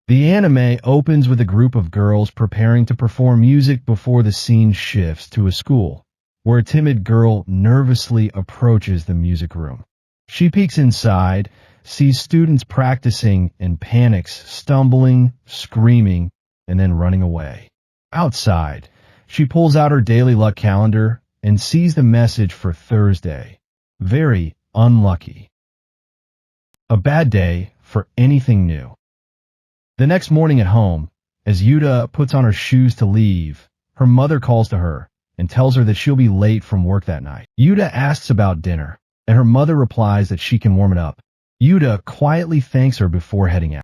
The anime opens with a group of girls preparing to perform music before the scene shifts to a school, where a timid girl nervously approaches the music room. She peeks inside, sees students practicing, and panics, stumbling, screaming, and then running away. Outside, she pulls out her daily luck calendar and sees the message for Thursday. Very unlucky. A bad day for anything new. The next morning at home, as Yuta puts on her shoes to leave, her mother calls to her and tells her that she'll be late from work that night. Yuta asks about dinner, and her mother replies that she can warm it up. Yuta quietly thanks her before heading out.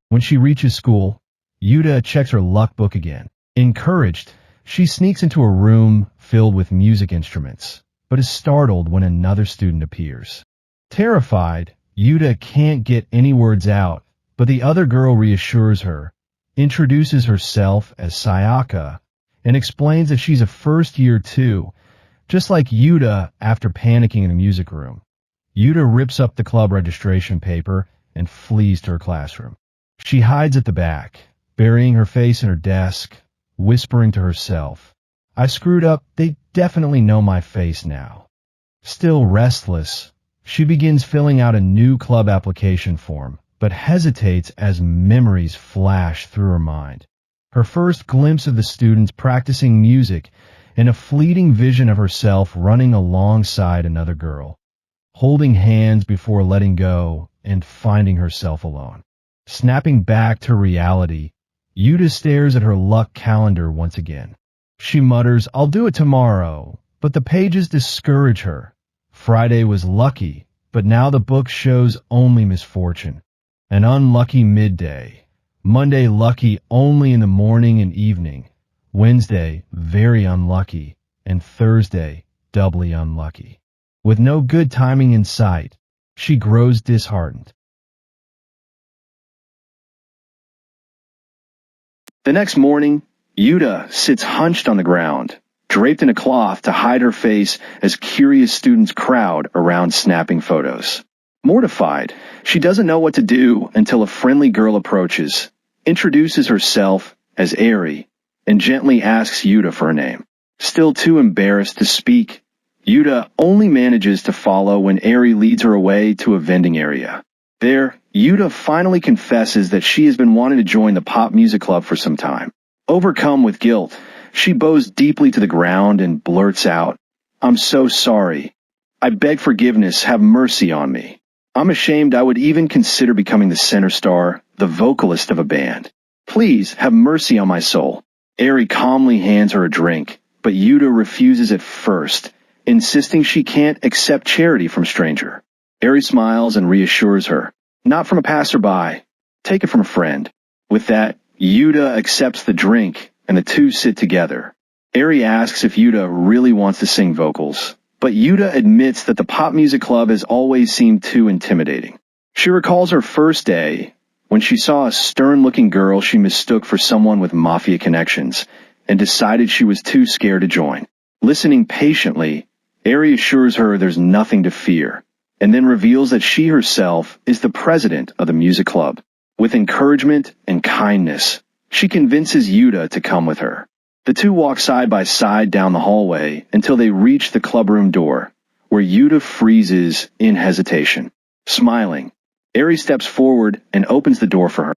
When she reaches school, Yuta checks her luck book again. Encouraged, she sneaks into a room filled with music instruments, but is startled when another student appears. Terrified, Yuta can't get any words out, but the other girl reassures her, introduces herself as Sayaka, and explains that she's a first year too, just like Yuta after panicking in the music room. Yuta rips up the club registration paper and flees to her classroom. She hides at the back, burying her face in her desk, whispering to herself, "I screwed up, they definitely know my face now." Still restless, she begins filling out a new club application form, but hesitates as memories flash through her mind. Her first glimpse of the students practicing music and a fleeting vision of herself running alongside another girl, holding hands before letting go and finding herself alone. Snapping back to reality, Yuta stares at her luck calendar once again. She mutters, "I'll do it tomorrow," but the pages discourage her. Friday was lucky, but now the book shows only misfortune. An unlucky midday. Monday lucky only in the morning and evening. Wednesday very unlucky. And Thursday doubly unlucky. With no good timing in sight, she grows disheartened. The next morning, Yuta sits hunched on the ground, draped in a cloth to hide her face as curious students crowd around snapping photos. Mortified, she doesn't know what to do until a friendly girl approaches, introduces herself as Eri, and gently asks Yuta for her name. Still too embarrassed to speak, Yuta only manages to follow when Eri leads her away to a vending area. There, Yuta finally confesses that she has been wanting to join the pop music club for some time. Overcome with guilt, she bows deeply to the ground and blurts out, "I'm so sorry. I beg forgiveness, have mercy on me. I'm ashamed I would even consider becoming the center star, the vocalist of a band. Please have mercy on my soul." Eri calmly hands her a drink, but Yuta refuses at first, insisting she can't accept charity from a stranger. Eri smiles and reassures her, "Not from a passerby. Take it from a friend." With that, Yuta accepts the drink, and the two sit together. Eri asks if Yuta really wants to sing vocals, but Yuta admits that the pop music club has always seemed too intimidating. She recalls her first day, when she saw a stern-looking girl she mistook for someone with mafia connections, and decided she was too scared to join. Listening patiently, Eri assures her there's nothing to fear, and then reveals that she herself is the president of the music club. With encouragement and kindness, she convinces Yuta to come with her. The two walk side by side down the hallway until they reach the clubroom door, where Yuta freezes in hesitation. Smiling, Eri steps forward and opens the door for her.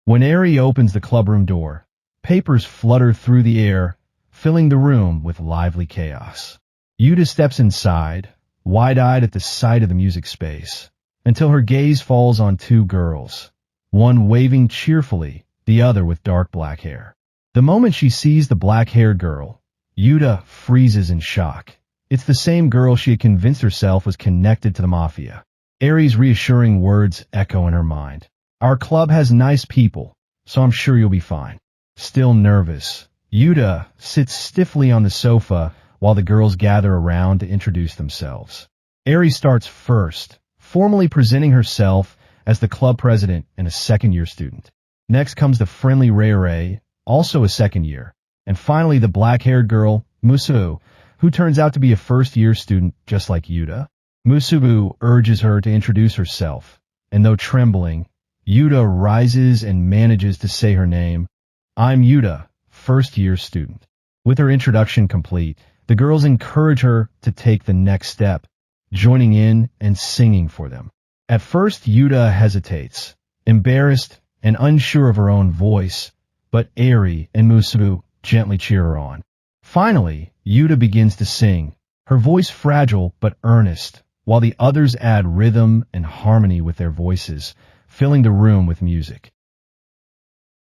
When Eri opens the clubroom door, papers flutter through the air, filling the room with lively chaos. Yuta steps inside, wide-eyed at the sight of the music space, until her gaze falls on two girls, one waving cheerfully, the other with dark black hair. The moment she sees the black-haired girl, Yuta freezes in shock. It's the same girl she had convinced herself was connected to the mafia. Eri's reassuring words echo in her mind. "Our club has nice people, so I'm sure you'll be fine." Still nervous, Yuta sits stiffly on the sofa while the girls gather around to introduce themselves. Eri starts first, formally presenting herself as the club president and a second-year student. Next comes the friendly Ray, also a second year, and finally the black-haired girl, Musu, who turns out to be a first-year student just like Yuta. Musubu urges her to introduce herself, and though trembling, Yuta rises and manages to say her name. I'm Yuta, first-year student. With her introduction complete, the girls encourage her to take the next step, joining in and singing for them. At first, Yuta hesitates, embarrassed and unsure of her own voice, but Eri and Musubu gently cheer her on. Finally, Yuta begins to sing, her voice fragile but earnest, while the others add rhythm and harmony with their voices, filling the room with music.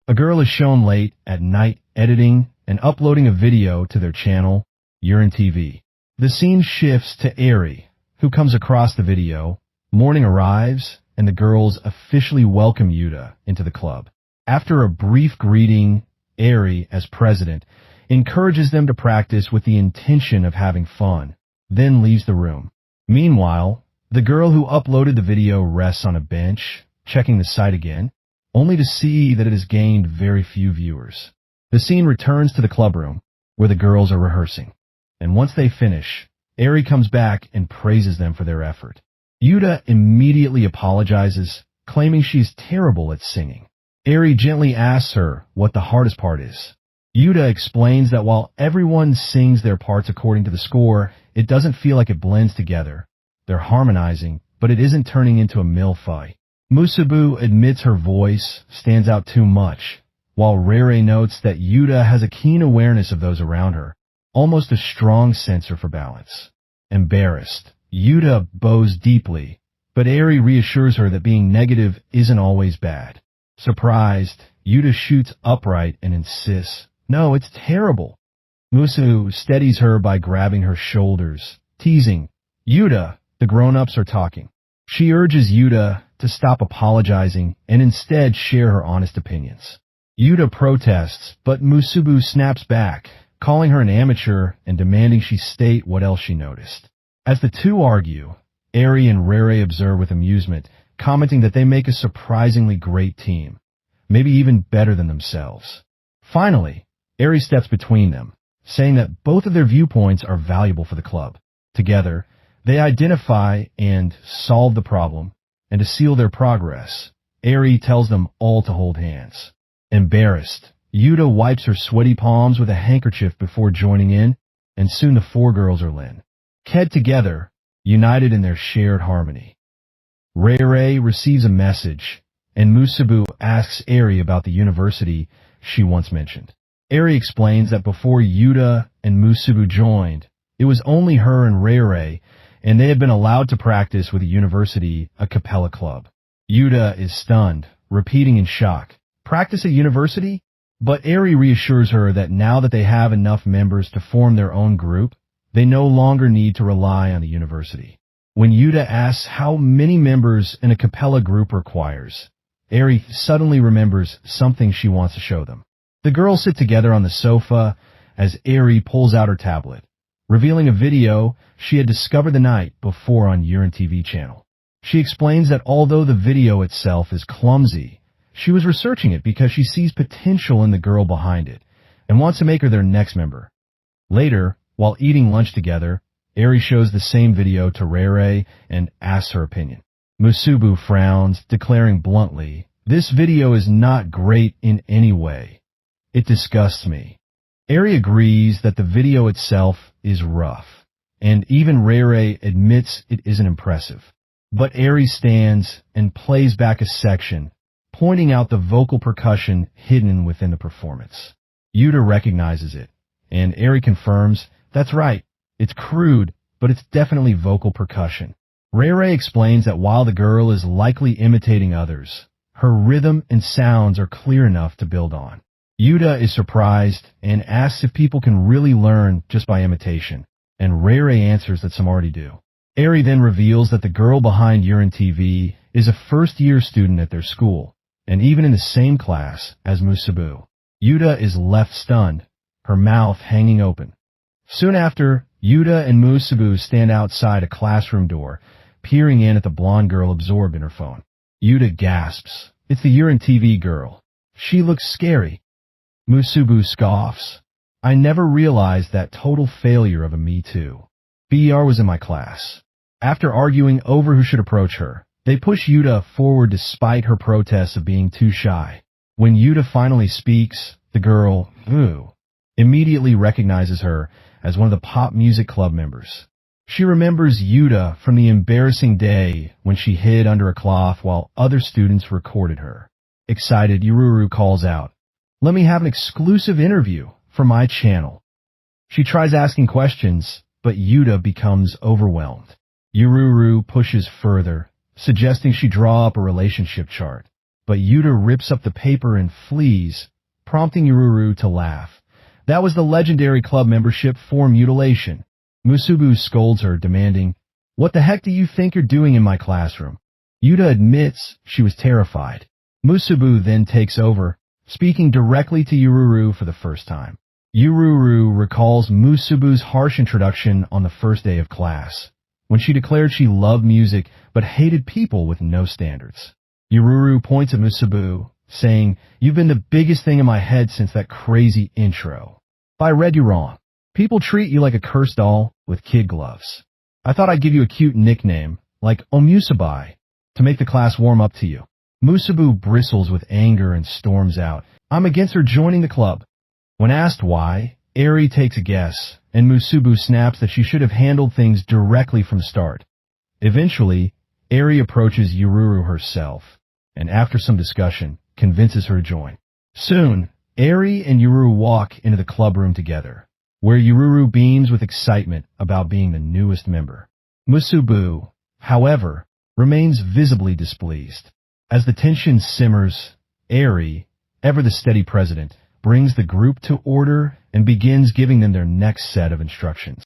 A girl is shown late at night editing and uploading a video to their channel, Urine TV. The scene shifts to Eri, who comes across the video. Morning arrives, and the girls officially welcome Yuta into the club. After a brief greeting, Eri, as president, encourages them to practice with the intention of having fun, then leaves the room. Meanwhile, the girl who uploaded the video rests on a bench, checking the site again, only to see that it has gained very few viewers. The scene returns to the clubroom, where the girls are rehearsing. And once they finish, Eri comes back and praises them for their effort. Yuta immediately apologizes, claiming she's terrible at singing. Eri gently asks her what the hardest part is. Yuta explains that while everyone sings their parts according to the score, it doesn't feel like it blends together. They're harmonizing, but it isn't turning into a mille-feuille. Musubu admits her voice stands out too much, while Rere notes that Yuta has a keen awareness of those around her, almost a strong sensor for balance. Embarrassed, Yuta bows deeply, but Eri reassures her that being negative isn't always bad. Surprised, Yuta shoots upright and insists, "No, it's terrible." Musu steadies her by grabbing her shoulders, teasing, "Yuta, the grown-ups are talking." She urges Yuta to stop apologizing and instead share her honest opinions. Yuta protests, but Musubu snaps back, calling her an amateur and demanding she state what else she noticed. As the two argue, Eri and Rere observe with amusement, commenting that they make a surprisingly great team, maybe even better than themselves. Finally, Eri steps between them, saying that both of their viewpoints are valuable for the club. Together, they identify and solve the problem, and to seal their progress, Eri tells them all to hold hands. Embarrassed, Yuta wipes her sweaty palms with a handkerchief before joining in, and soon the four girls are ked together, united in their shared harmony. Rere receives a message, and Musubu asks Eri about the university she once mentioned. Eri explains that before Yuta and Musubu joined, it was only her and Rere, and they had been allowed to practice with a university a cappella club. Yuta is stunned, repeating in shock, "Practice at university?" But Eri reassures her that now that they have enough members to form their own group, they no longer need to rely on the university. When Yuta asks how many members an a cappella group requires, Eri suddenly remembers something she wants to show them. The girls sit together on the sofa as Eri pulls out her tablet, revealing a video she had discovered the night before on Urine TV channel. She explains that although the video itself is clumsy, she was researching it because she sees potential in the girl behind it and wants to make her their next member. Later, while eating lunch together, Eri shows the same video to Rere and asks her opinion. Musubu frowns, declaring bluntly, "This video is not great in any way. It disgusts me." Eri agrees that the video itself is rough, and even Rere admits it isn't impressive. But Eri stands and plays back a section, pointing out the vocal percussion hidden within the performance. Yuta recognizes it, and Eri confirms, "That's right, it's crude, but it's definitely vocal percussion." Rere explains that while the girl is likely imitating others, her rhythm and sounds are clear enough to build on. Yuta is surprised and asks if people can really learn just by imitation, and Rere answers that some already do. Eri then reveals that the girl behind Urine TV is a first-year student at their school, and even in the same class as Musubu. Yuta is left stunned, her mouth hanging open. Soon after, Yuta and Musubu stand outside a classroom door, peering in at the blonde girl absorbed in her phone. Yuta gasps, "It's the Urine TV girl. She looks scary." Musubu scoffs, "I never realized that total failure of a Me Too. BER was in my class." After arguing over who should approach her, They push Yuta forward despite her protests of being too shy. When Yuta finally speaks, the girl, immediately recognizes her as one of the pop music club members. She remembers Yuta from the embarrassing day when she hid under a cloth while other students recorded her. Excited, Yururu calls out, "Let me have an exclusive interview for my channel." She tries asking questions, but Yuta becomes overwhelmed. Yururu pushes further, suggesting she draw up a relationship chart. But Yuta rips up the paper and flees, prompting Yururu to laugh. That was the legendary club membership for mutilation. Musubu scolds her, demanding, "What the heck do you think you're doing in my classroom?" Yuta admits she was terrified. Musubu then takes over, speaking directly to Yururu for the first time. Yururu recalls Musubu's harsh introduction on the first day of class, when she declared she loved music but hated people with no standards. Yururu points at Musubu, saying, "You've been the biggest thing in my head since that crazy intro. If I read you wrong, people treat you like a cursed doll with kid gloves. I thought I'd give you a cute nickname, like Omusubai, to make the class warm up to you." Musubu bristles with anger and storms out. "I'm against her joining the club." When asked why, Eri takes a guess, and Musubu snaps that she should have handled things directly from the start. Eventually, Eri approaches Yururu herself, and after some discussion, convinces her to join. Soon, Eri and Yururu walk into the club room together, where Yururu beams with excitement about being the newest member. Musubu, however, remains visibly displeased. As the tension simmers, Eri, ever the steady president, brings the group to order and begins giving them their next set of instructions.